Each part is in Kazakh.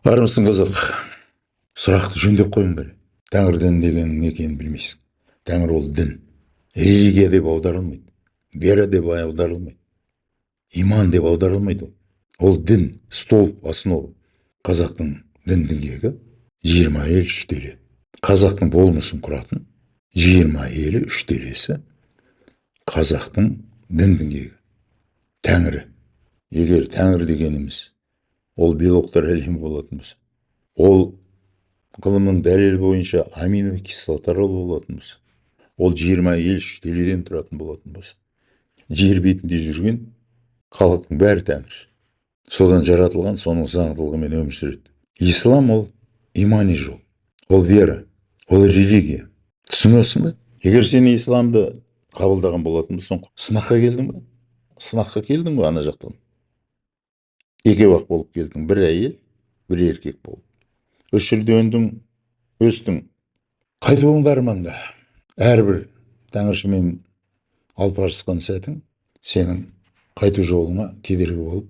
Армысың қызық? Сұрақты жөндеп қойың керек. Тәңір дін дегеннің не екенін білмейсің. Тәңір ол дін. Религия деп аударылмайды. Вера деп аударылмайды. Иман деп аударылмайды. Ол дін, столб, основа. Қазақтың дін діңгегі 20 ел 3 дере. Қазақтың болмысын құратын 20 елі 3 дересі қазақтың дін діңгегі. Тәңірі. Егер Тәңір дегеніміз ол белоктар әлемі болатын болса, ол ғылымның дәлелі бойынша аминокислоталар болатын болса, ол 20 ел 3 деледен тұратын болатын болса, жер бетінде жүрген халықтың бәрі Тәңір. Содан жаратылған, соның заңдылығымен өмір сүреді. Ислам ол имани жол, ол вера, ол религия. Түсінесің бе? Егер сен исламды қабылдаған болатын болсаң, сынаққа келдің бе? Сынаққа келдің бе ана жақтан? Екеуақ болып келдің, бір әйел, бір еркек болып. 3 жылда өндің, өстің. Қайтуыңды арманда. Әрбір тәңіршімен алпарысқан сәтің сенің қайту жолыңа кедергі болып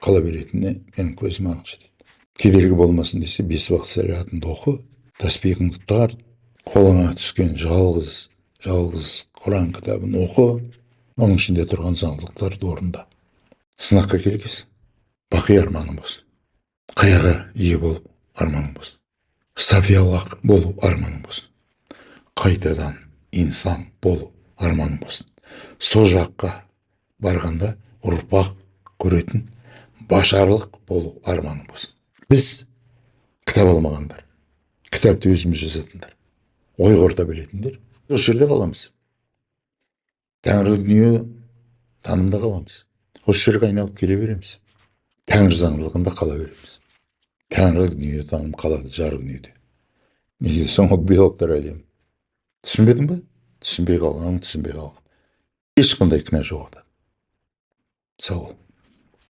қала беретініне менің көзім анық жетеді. Кедергі болмасын десе, 5 уақыт сәлатыңды оқы, тәсбихыңды тарт, қолыңа түскен жалғыз Құран кітабын оқы, оның ішінде тұрған заңдылықтарды орында. Сынаққа келгесін, бақи арманың болсын. Қаяға ие болып арманың болсын. Сафиялық болу арманың болсын. Қайтадан инсан болу арманың болсын. Сол жаққа барғанда ұрпақ көретін башарлық болу арманың болсын. Біз кітап алмағандар, кітапты өзіміз жазатындар, ой қорыта білетіндер, осы жерде қаламыз. Тәңірлік дүние танымда қаламыз. Осы жерге айналып келе береміз. Тәңір заңдылығында қала береміз. Тәңірлік дүние таным қалады жарық дүниеде. Неге соңғы белоктар әлемі? Түсінбедің бе? Түсінбей қалған. Ешқандай кінә жоқ ада. Сау бол.